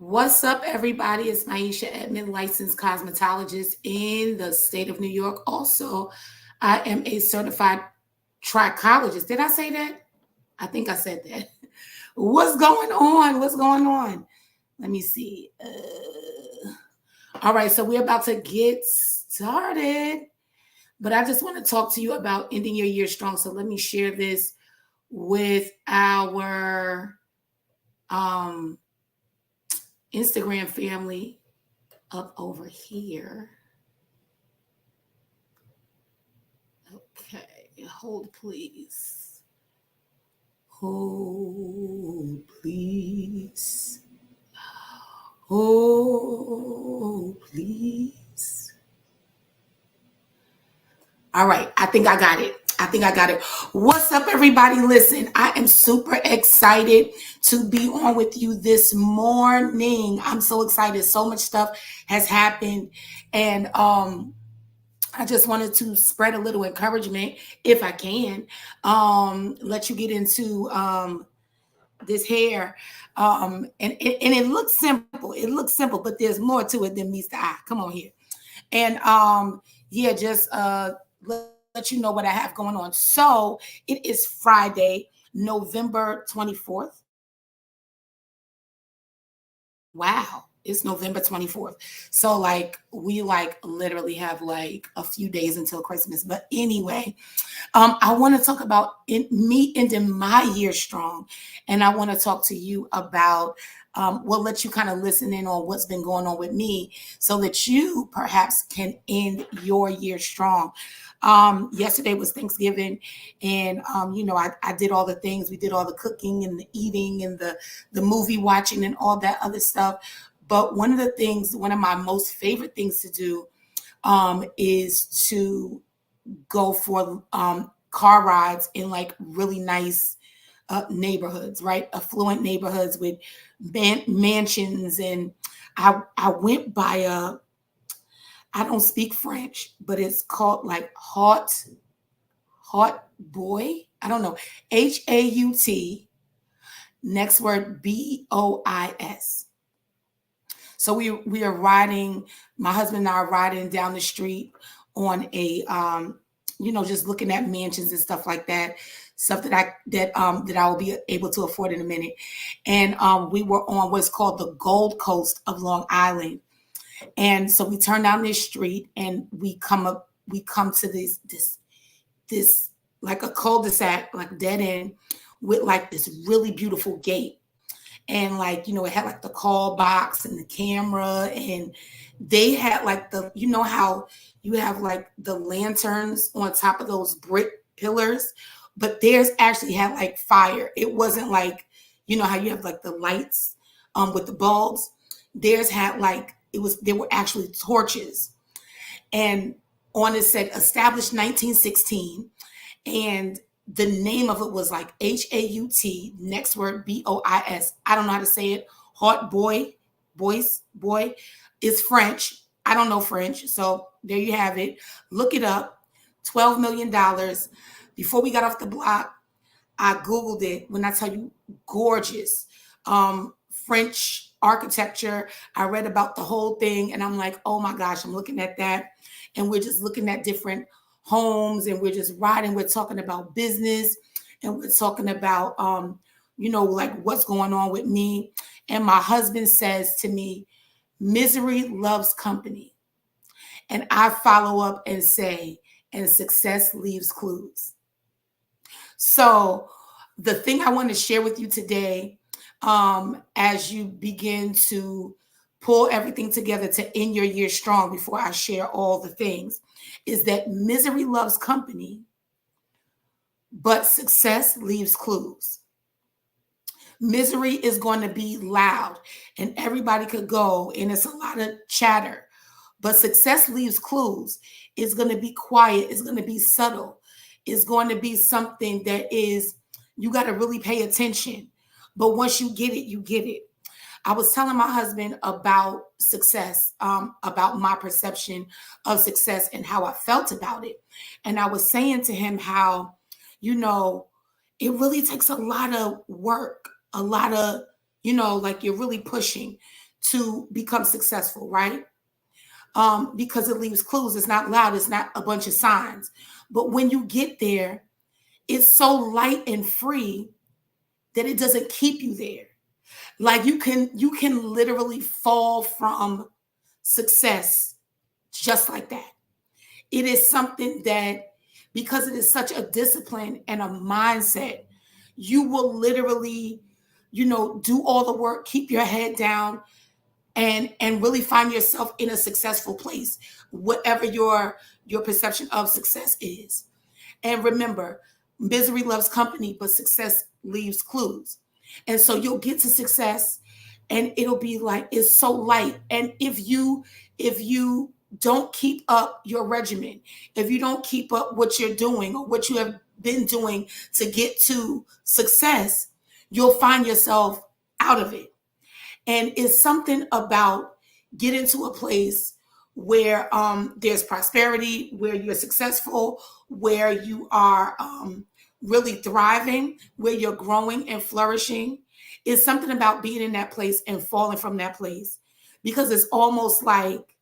What's up, everybody? It's Maisha Edmond, licensed cosmetologist in the state of New York. Also, I am a certified trichologist. Did I say that? I think I said that. What's going on? What's going on? Let me see. All right, so we're about to get started, but I just want to talk to you about ending your year strong. So let me share this with our Instagram family up over here. Okay, hold please. Hold please. Hold please. All right, I think I got it. What's up, everybody? Listen, I am super excited to be on with you this morning. I'm so excited. So much stuff has happened. And I just wanted to spread a little encouragement, if I can, let you get into this hair. And it looks simple. It looks simple, but there's more to it than meets the eye. Come on here. And yeah, just let you know what I have going on. So it is Friday, November 24th. Wow, it's November 24th. So we literally have a few days until Christmas. But anyway, I want to talk about me ending my year strong. And I want to talk to you about let you kind of listen in on what's been going on with me so that you perhaps can end your year strong. Yesterday was Thanksgiving, and I did all the things. We did all the cooking and the eating and the movie watching and all that other stuff. But one of my most favorite things to do is to go for car rides in really nice neighborhoods, right? Affluent neighborhoods with mansions. And I went by I don't speak French, but it's called Haut Bois. I don't know. Haut. Next word Bois. So we are riding. My husband and I are riding down the street on a just looking at mansions and stuff like that. Stuff that I will be able to afford in a minute. And we were on what's called the Gold Coast of Long Island. And so we turn down this street and we come to this like a cul-de-sac, like dead end, with this really beautiful gate. And it had the call box and the camera, and they had how you have the lanterns on top of those brick pillars, but theirs actually had fire. It wasn't how you have the lights with the bulbs. Theirs had they were actually torches. And on it said established 1916, and the name of it was Haut, next word Bois. I don't know how to say it. Haut Bois is French. I don't know French. So there you have it. Look it up. $12 million. Before we got off the block, I Googled it. When I tell you, gorgeous. French architecture. I read about the whole thing, and I'm like, oh my gosh, I'm looking at that. And we're just looking at different homes, and we're just riding. We're talking about business, and we're talking about what's going on with me. And my husband says to me, misery loves company. And I follow up and say, and success leaves clues. So the thing I want to share with you today, as you begin to pull everything together to end your year strong, before I share all the things, is that misery loves company, but success leaves clues. Misery is going to be loud, and everybody could go, and it's a lot of chatter. But success leaves clues. It's going to be quiet. It's going to be subtle. It's going to be something that is, you got to really pay attention. But once you get it, you get it. I was telling my husband about success, about my perception of success and how I felt about it. And I was saying to him how, it really takes a lot of work, a lot of, you're really pushing to become successful, right? Because it leaves clues. It's not loud. It's not a bunch of signs. But when you get there, it's so light and free that it doesn't keep you there. Like you can literally fall from success just like that. It is something that, because it is such a discipline and a mindset, you will literally, do all the work, keep your head down, and really find yourself in a successful place, whatever your perception of success is. And remember, misery loves company, but success leaves clues. And so you'll get to success and it'll be like, it's so light. And if you don't keep up your regimen, if you don't keep up what you're doing or what you have been doing to get to success, you'll find yourself out of it. And it's something about getting to a place where there's prosperity, where you're successful, where you are really thriving, where you're growing and flourishing. It's something about being in that place and falling from that place, because it's almost like,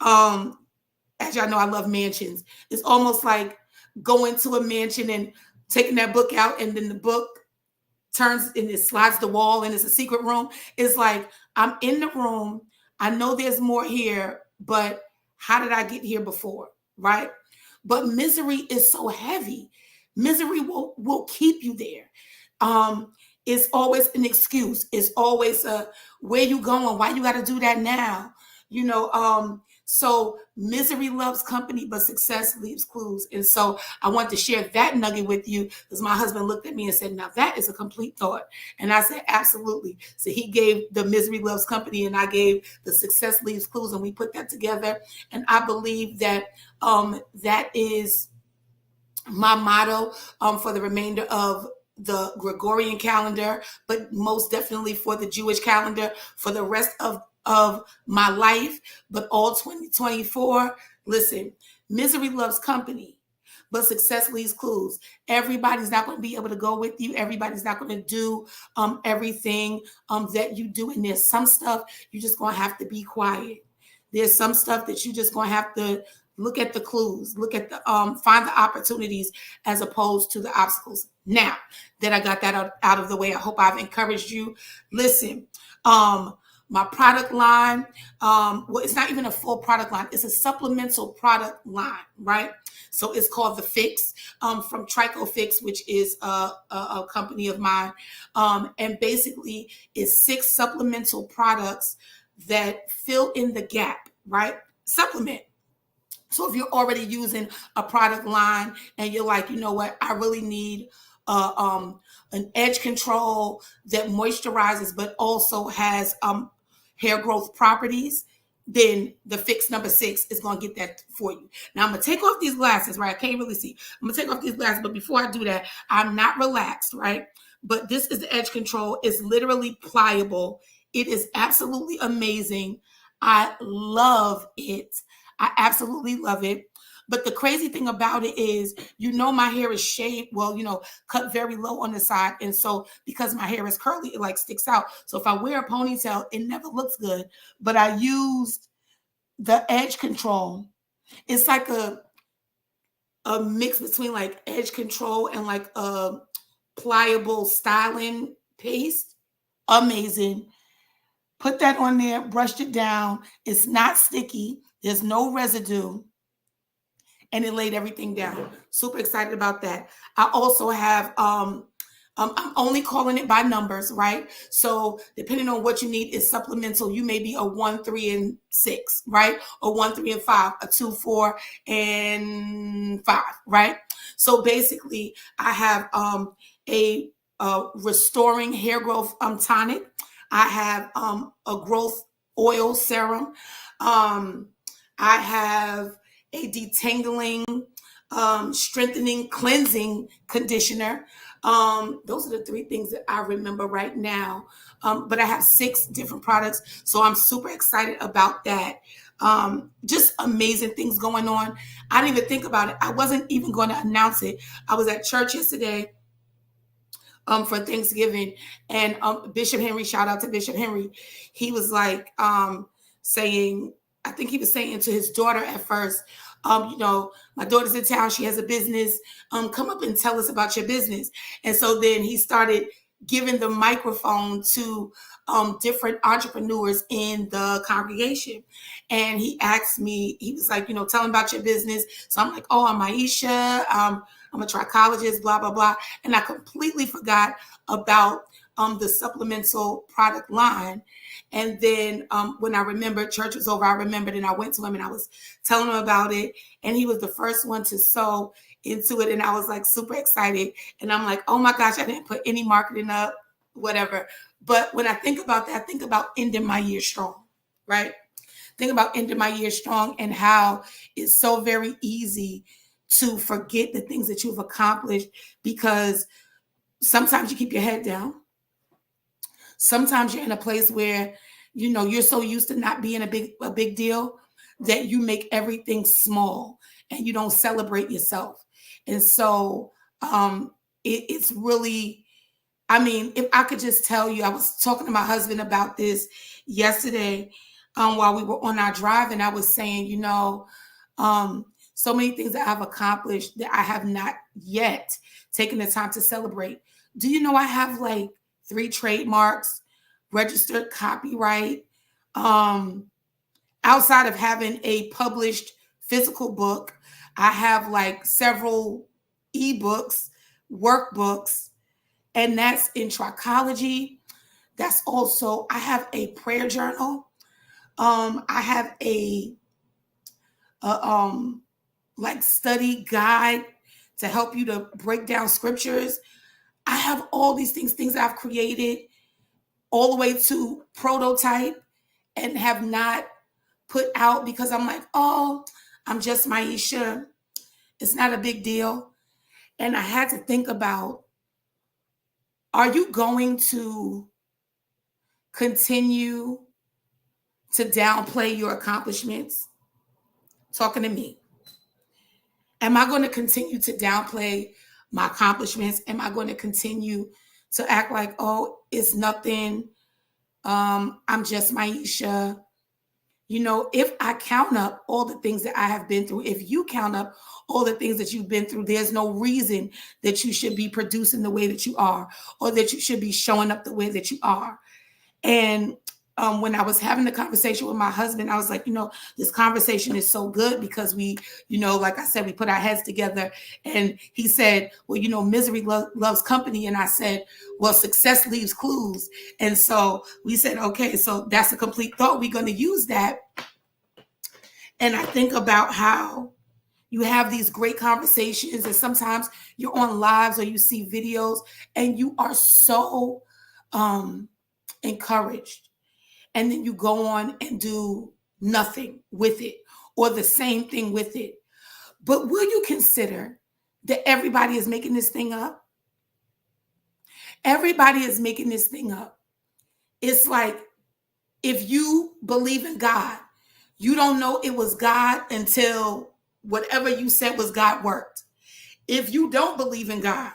as y'all know, I love mansions. It's almost like going to a mansion and taking that book out, and then the book turns and it slides the wall and it's a secret room. It's like, I'm in the room. I know there's more here, but how did I get here before? Right? But misery is so heavy. Misery will keep you there. It's always an excuse. It's always where you going? Why you got to do that now? So misery loves company, but success leaves clues. And so I want to share that nugget with you, because my husband looked at me and said, now that is a complete thought. And I said, absolutely. So he gave the misery loves company and I gave the success leaves clues, and we put that together. And I believe that that is my motto for the remainder of the Gregorian calendar, but most definitely for the Jewish calendar, for the rest of my life, but all 2024. Listen, misery loves company, but success leaves clues. Everybody's not going to be able to go with you. Everybody's not going to do everything that you do. And there's some stuff you're just going to have to be quiet. There's some stuff that you just going to have to look at the clues, look at the find the opportunities as opposed to the obstacles. Now that I got that out of the way, I hope I've encouraged you. Listen, my product line, well, it's not even a full product line. It's a supplemental product line, right? So it's called The Fix from Trico Fix, which is a company of mine. And basically it's 6 supplemental products that fill in the gap, right? Supplement. So if you're already using a product line and you're like, you know what, I really need an edge control that moisturizes but also has hair growth properties, then the Fix number 6 is going to get that for you. Now I'm going to take off these glasses, right? I can't really see. I'm going to take off these glasses, but before I do that, I'm not relaxed, right? But this is the edge control. It's literally pliable. It is absolutely amazing. I love it. I absolutely love it. But the crazy thing about it is, my hair is shaved, cut very low on the side. And so because my hair is curly, it like sticks out. So if I wear a ponytail, it never looks good. But I used the edge control. It's like a mix between like edge control and like a pliable styling paste. Amazing. Put that on there, brushed it down. It's not sticky. There's no residue. And it laid everything down. Super excited about that. I also have, I'm only calling it by numbers, right? So depending on what you need is supplemental. You may be a 1, 3, and 6, right? Or 1, 3, and 5, a 2, 4, and 5, right? So basically I have a restoring hair growth tonic. I have a growth oil serum. I have a detangling, strengthening, cleansing conditioner. Those are the 3 things that I remember right now. But I have 6 different products. So I'm super excited about that. Just amazing things going on. I didn't even think about it. I wasn't even going to announce it. I was at church yesterday. for Thanksgiving. And Bishop Henry, shout out to Bishop Henry. He was like saying, I think he was saying to his daughter at first, my daughter's in town, she has a business. Come up and tell us about your business. And so then he started giving the microphone to different entrepreneurs in the congregation. And he asked me, he was like, tell him about your business. So I'm like, oh, I'm Aisha. I'm a trichologist, blah, blah, blah. And I completely forgot about the supplemental product line. And then when I remembered church was over, I remembered and I went to him and I was telling him about it. And he was the first one to sow into it. And I was like super excited. And I'm like, oh my gosh, I didn't put any marketing up, whatever. But when I think about that, I think about ending my year strong, right? Think about ending my year strong and how it's so very easy to forget the things that you've accomplished because sometimes you keep your head down. Sometimes you're in a place where, you're so used to not being a big deal that you make everything small and you don't celebrate yourself. And so it's really, if I could just tell you, I was talking to my husband about this yesterday while we were on our drive, and I was saying, so many things that I've accomplished that I have not yet taken the time to celebrate. Do you know I have like 3 trademarks, registered copyright, outside of having a published physical book? I have like several ebooks, workbooks, and that's in trichology. That's also, I have a prayer journal. I have a like study guide to help you to break down scriptures. I have all these things I've created all the way to prototype and have not put out because I'm like, oh, I'm just Maisha. It's not a big deal. And I had to think about, are you going to continue to downplay your accomplishments? Talking to me. Am I going to continue to downplay my accomplishments? Am I going to continue to act like, oh, it's nothing? I'm just Maisha. If I count up all the things that I have been through, if you count up all the things that you've been through, there's no reason that you should be producing the way that you are or that you should be showing up the way that you are. And when I was having the conversation with my husband, I was like, this conversation is so good because we, like I said, we put our heads together. And he said, well, misery loves company. And I said, well, success leaves clues. And so we said, okay, so that's a complete thought. We're going to use that. And I think about how you have these great conversations and sometimes you're on lives or you see videos and you are so encouraged. And then you go on and do nothing with it or the same thing with it. But will you consider that everybody is making this thing up? Everybody is making this thing up. It's like if you believe in God, you don't know it was God until whatever you said was God worked. If you don't believe in God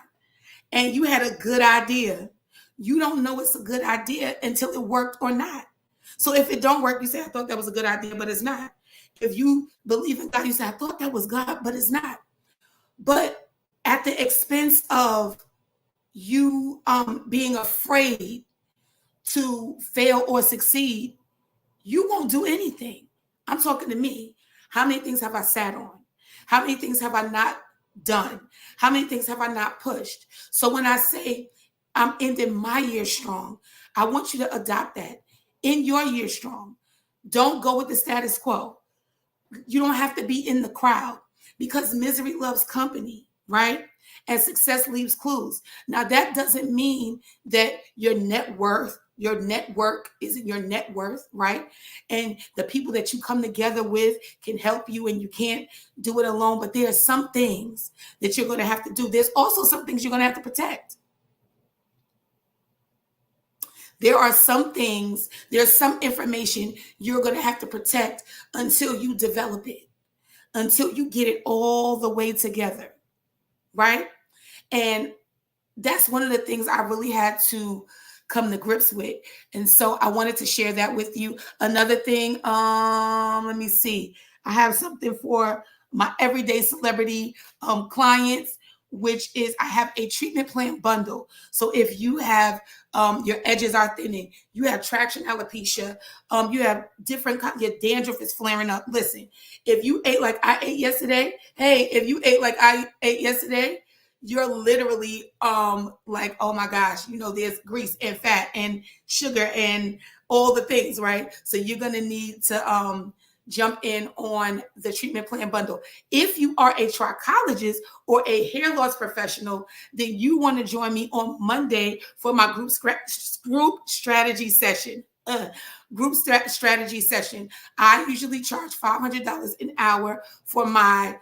and you had a good idea, you don't know it's a good idea until it worked or not. So if it don't work, you say, I thought that was a good idea, but it's not. If you believe in God, you say, I thought that was God, but it's not. But at the expense of you being afraid to fail or succeed, you won't do anything. I'm talking to me. How many things have I sat on? How many things have I not done? How many things have I not pushed? So when I say I'm ending my year strong, I want you to adopt that. In your year strong. Don't go with the status quo. You don't have to be in the crowd because misery loves company, right? And success leaves clues. Now, that doesn't mean that your network isn't your net worth, right? And the people that you come together with can help you and you can't do it alone. But there are some things that you're going to have to do. There's also some things you're going to have to protect. There are some things, there's some information you're going to have to protect until you develop it, until you get it all the way together, right? And that's one of the things I really had to come to grips with. And so I wanted to share that with you. Another thing, let me see. I have something for my everyday celebrity clients, which is I have a treatment plan bundle. So if you have your edges are thinning, you have traction alopecia, you have different your dandruff is flaring up. Listen, if you ate like I ate yesterday, hey, if you ate like I ate yesterday, you're literally like, oh my gosh, there's grease and fat and sugar and all the things, right? So you're gonna need to jump in on the treatment plan bundle. If you are a trichologist or a hair loss professional, then you want to join me on Monday for my group strategy session. Strategy session. I usually charge $500 an hour for my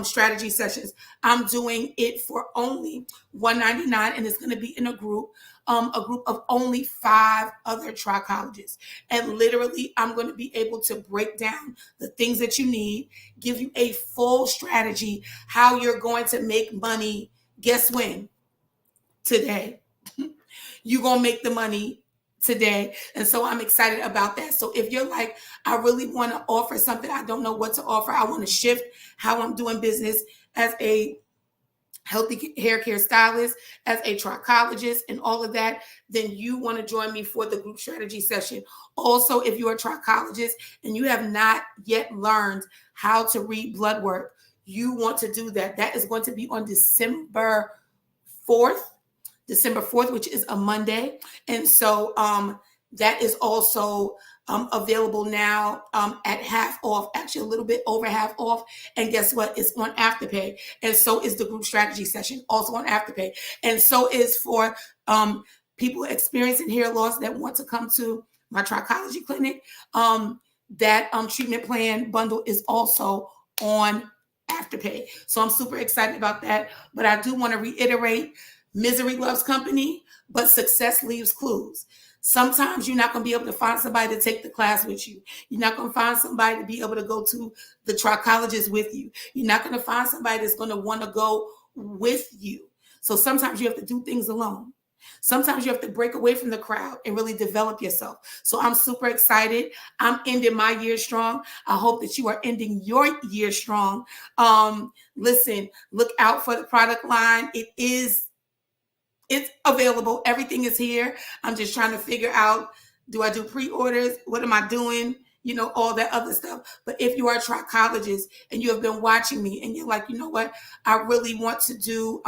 strategy sessions. I'm doing it for only $199, and it's going to be in a group of only 5 other trichologists. And literally, I'm going to be able to break down the things that you need, give you a full strategy, how you're going to make money. Guess when? Today. You're going to make the money today. And so I'm excited about that. So if you're like, I really want to offer something, I don't know what to offer, I want to shift how I'm doing business as a healthy hair care stylist, as a trichologist, and all of that, then you want to join me for the group strategy session. Also, if you're a trichologist and you have not yet learned how to read blood work, you want to do that. That is going to be on December 4th, which is a Monday. And so that is also available now at half off, actually a little bit over half off. And guess what? It's on Afterpay. And so is the group strategy session, also on Afterpay. And so is for people experiencing hair loss that want to come to my trichology clinic. That treatment plan bundle is also on Afterpay. So I'm super excited about that. But I do want to reiterate, misery loves company, but success leaves clues. Sometimes you're not going to be able to find somebody to take the class with you. You're not going to find somebody to be able to go to the trichologist with you. You're not going to find somebody that's going to want to go with you. So sometimes you have to do things alone. Sometimes you have to break away from the crowd and really develop yourself. So I'm super excited. I'm ending my year strong. I hope that you are ending your year strong. Listen, look out for the product line. It's available. Everything is here. I'm just trying to figure out, do I do pre-orders? What am I doing? All that other stuff. But if you are a trichologist and you have been watching me and you're like, you know what, I really want to do,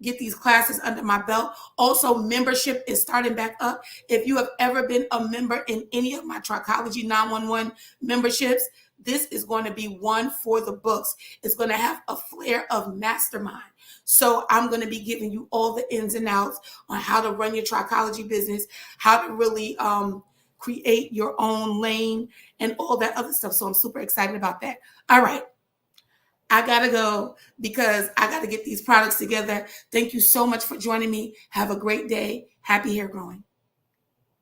get these classes under my belt. Also, membership is starting back up. If you have ever been a member in any of my Trichology 911 memberships, this is going to be one for the books. It's going to have a flair of mastermind. So I'm going to be giving you all the ins and outs on how to run your trichology business, how to really create your own lane and all that other stuff. So I'm super excited about that. All right. I got to go because I got to get these products together. Thank you so much for joining me. Have a great day. Happy hair growing.